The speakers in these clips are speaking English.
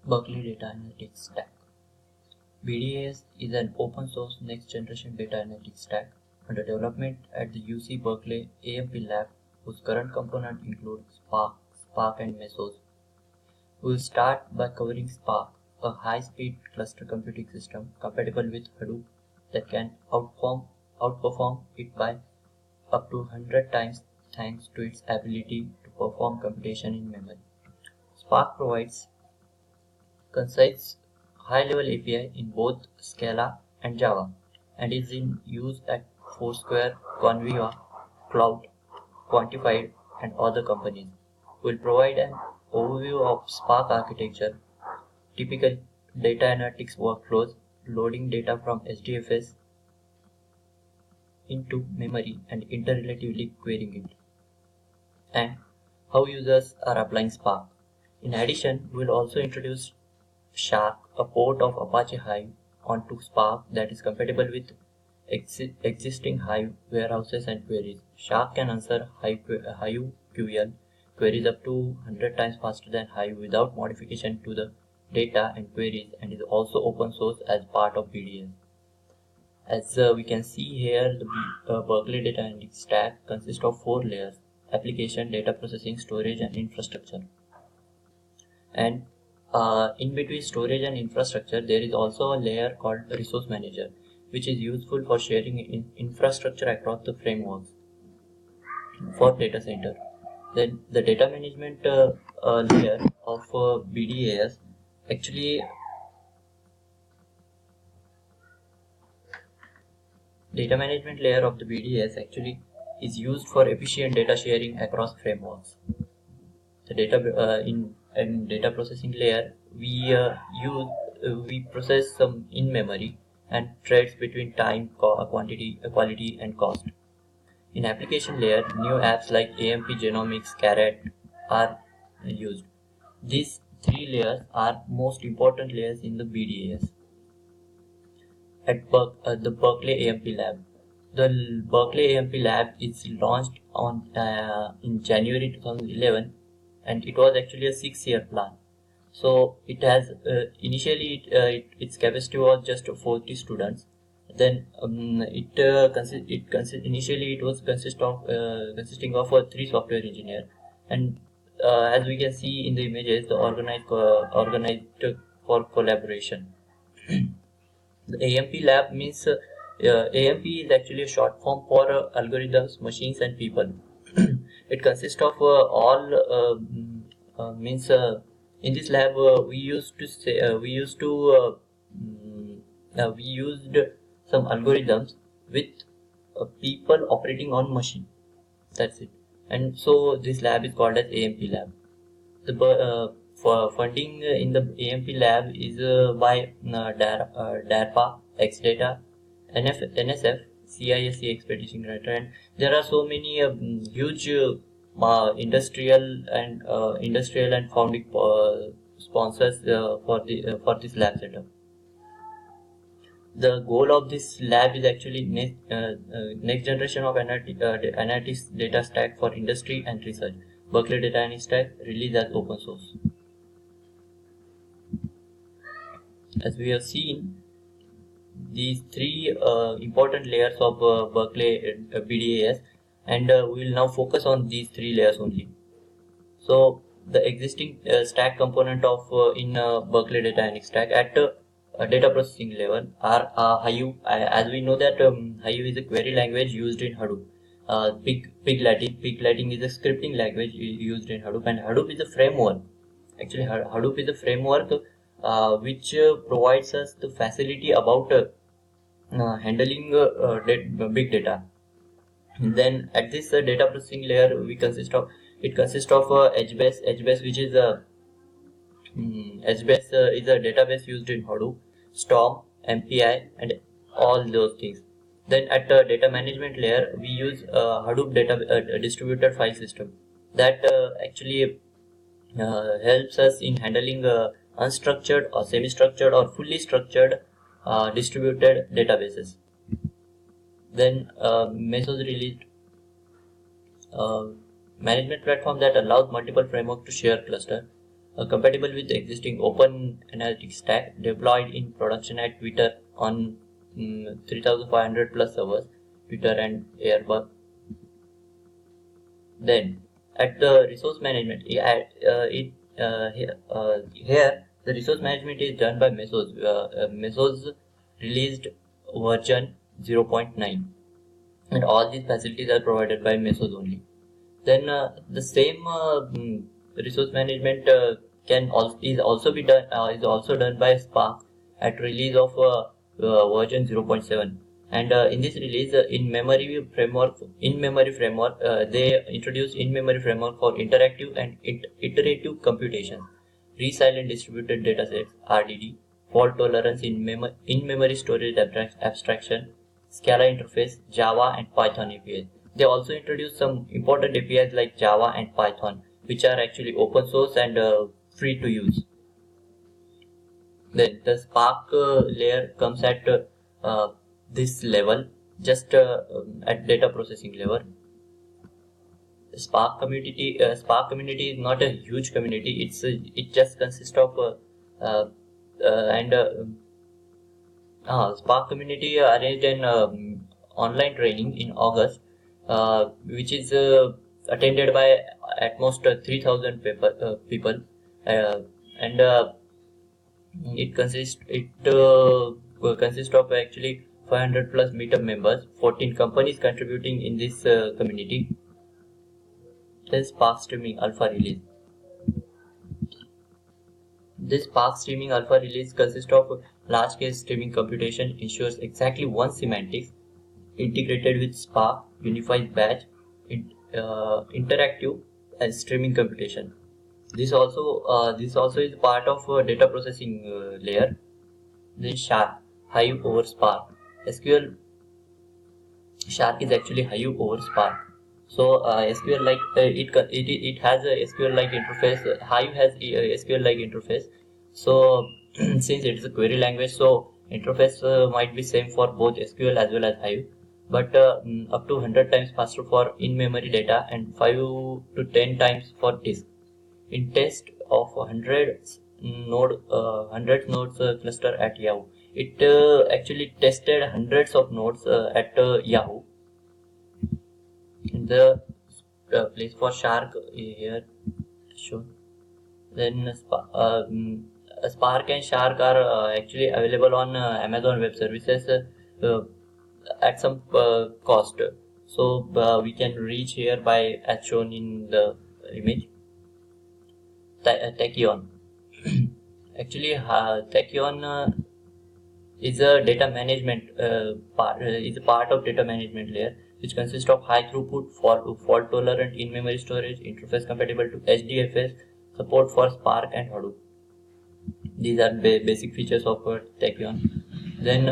Berkeley Data Analytics Stack. BDAS is an open source next generation data analytics stack under development at the UC Berkeley AMP lab, whose current components include Spark and Mesos. We will start by covering Spark, a high-speed cluster computing system compatible with Hadoop that can outperform it by up to 100 times thanks to its ability to perform computation in memory. Spark provides concise high-level API in both Scala and Java and is in use at Foursquare, Conviva, Cloud, Quantified, and other companies. We will provide an overview of Spark architecture, typical data analytics workflows, loading data from HDFS into memory and interrelatively querying it, and how users are applying Spark. In addition, we will also introduce Shark, a port of Apache Hive onto Spark that is compatible with existing Hive warehouses and queries. Shark can answer HiveQL queries up to 100 times faster than Hive without modification to the data and queries, and is also open source as part of BDS. As we can see here, the Berkeley Data Analytics Stack consists of 4 layers: application, data processing, storage, and infrastructure. And in between storage and infrastructure, there is also a layer called resource manager, which is useful for sharing infrastructure across the frameworks for data center. Then the data management layer of BDAS actually data management layer of the BDAS actually is used for efficient data sharing across frameworks. The data in data processing layer, we process some in memory and threads between time, quantity, quality, and cost. In application layer, new apps like AMP Genomics, Carrot are used. These 3 layers are most important layers in the BDAS. At the Berkeley AMP lab. The Berkeley AMP lab is launched in January 2011, and it was actually a 6-year plan. So it has initially its capacity was just 40 students. Then initially it was consisting of 3 software engineers, and as we can see in the images, the organized for collaboration. The AMP lab means AMP is actually a short form for algorithms, machines, and people. It consists of in this lab we used some algorithms with people operating on machine. That's it. And so this lab is called as AMP lab. The for funding in the AMP lab is by DARPA, XData, NSF, CISC Expedition Grant, and there are so many huge industrial and founding sponsors for this lab setup. The goal of this lab is actually next generation of analytics data stack for industry and research. Berkeley Data Analytics Stack released as open source. As we have seen, these 3 important layers of Berkeley BDAS, and we will now focus on these 3 layers only. So the existing stack component of in Berkeley Data Analytics Stack at data processing level are Hive. As we know that Hive is a query language used in Hadoop. Pig Latin is a scripting language used in Hadoop, and Hadoop is a framework. Actually, Hadoop is a framework which provides us the facility about handling big data. Then at this data processing layer, it consists of HBase, which is HBase is a database used in Hadoop, Storm, MPI, and all those things. Then at the data management layer, we use Hadoop data distributed file system that actually helps us in handling unstructured or semi-structured or fully structured distributed databases. Then Mesos released management platform that allows multiple frameworks to share cluster. compatible with the existing open analytics stack deployed in production at Twitter on 3500 plus servers, Twitter and Airbus. Then at the resource management, here the resource management is done by Mesos. Mesos released version 0.9, and all these facilities are provided by Mesos only. Then the same resource management is also done by Spark at release of version 0.7. And in this release, in-memory framework, they introduced in-memory framework for interactive and iterative computation, resilient distributed datasets (RDD), fault tolerance in-memory storage abstraction, Scala interface, Java and Python APIs. They also introduced some important APIs like Java and Python, which are actually open source and free to use. Then the Spark layer comes at this level, just at data processing level. Spark community is not a huge community. It just consists of Spark community arranged an online training in August, which is attended by at most 3,000 people, and it consists of actually 500 plus meetup members, 14 companies contributing in this community. Then Spark Streaming Alpha Release. This Spark Streaming Alpha Release consists of large-scale streaming computation, ensures exactly one semantics, integrated with Spark, unifies batch, interactive and streaming computation. This also is part of data processing layer. Then Shark, Hive over Spark. SQL Shark is actually Hive over Spark. So SQL like it has a SQL like interface. Hive has a SQL like interface. So since it is a query language, so interface might be same for both SQL as well as Hive, but up to 100 times faster for in-memory data and 5 to 10 times for disk. In test of 100 nodes cluster at Yahoo, it actually tested hundreds of nodes at Yahoo. In the place for Shark here shown. Then Spark and Shark are actually available on Amazon Web Services at some cost. So we can reach here by as shown in the image. Tachyon. Actually, Tachyon is a data management is a part of data management layer, which consists of high throughput, fault tolerant in-memory storage, interface compatible to HDFS, support for Spark and Hadoop. These are basic features of Tachyon. Then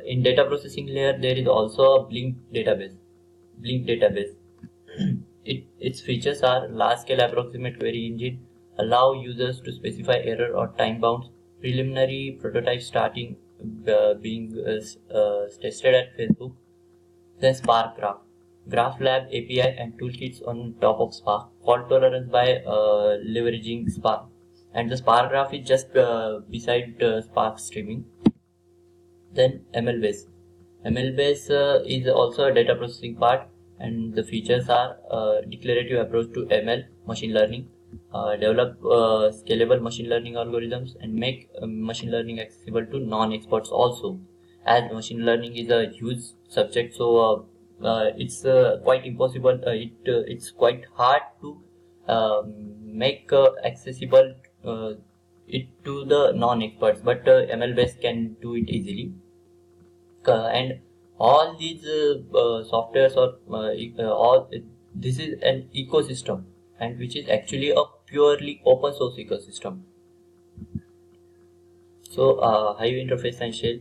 in data processing layer, there is also a Blink database. Its features are large-scale approximate query engine, allow users to specify error or time bounds, preliminary prototype starting being tested at Facebook. Then Spark Graph Lab API and toolkits on top of Spark, fault tolerance by leveraging Spark, and the Spark Graph is just beside Spark Streaming. Then ML-Base is also a data processing part, and the features are declarative approach to ML, machine learning, develop scalable machine learning algorithms, and make machine learning accessible to non-experts also. As machine learning is a huge subject, so it's quite impossible. It's quite hard to make accessible it to the non-experts, but ML-Base can do it easily. And all these softwares this is an ecosystem, and which is actually a purely open source ecosystem. So Hive interface and shell.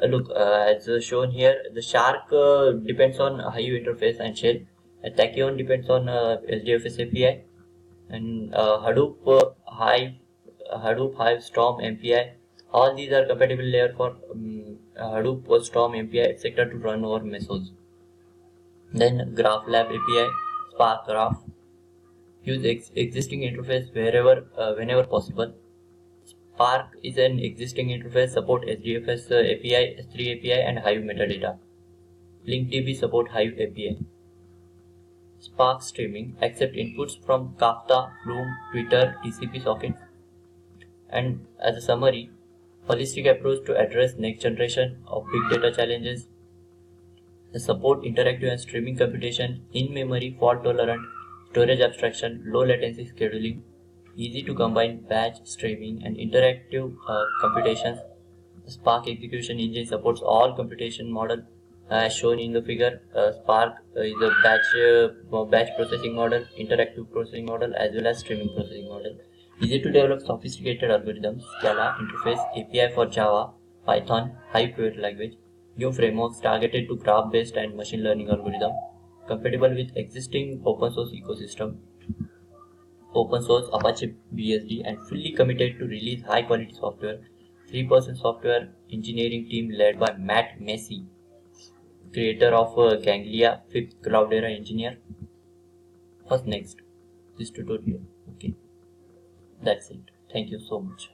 Look, as shown here, the Shark depends on Hive interface and shell. Tachyon depends on HDFS API, and Hadoop, Hive, Storm, MPI. All these are compatible layer for Hadoop, Storm, MPI, etc. to run over Mesos. Then Graph Lab API, Spark Graph. Use existing interface whenever possible. Spark is an existing interface, support HDFS API, S3 API, and Hive metadata. LinkDB support Hive API. Spark streaming accept inputs from Kafka, Flume, Twitter, TCP sockets. And as a summary, holistic approach to address next generation of big data challenges. Support interactive and streaming computation, in-memory, fault-tolerant, storage abstraction, low latency scheduling, easy to combine batch streaming and interactive computations. The Spark execution engine supports all computation model as shown in the figure. Spark is a batch processing model, interactive processing model, as well as streaming processing model. Easy to develop sophisticated algorithms, Scala interface, API for Java, Python, Hive query language. New frameworks targeted to graph-based and machine learning algorithm, compatible with existing open source ecosystem, open source Apache BSD, and fully committed to release high quality software. 3% software engineering team led by Matt Massey, creator of Ganglia, 5th Cloudera engineer. What's next? This tutorial. Okay, that's it. Thank you so much.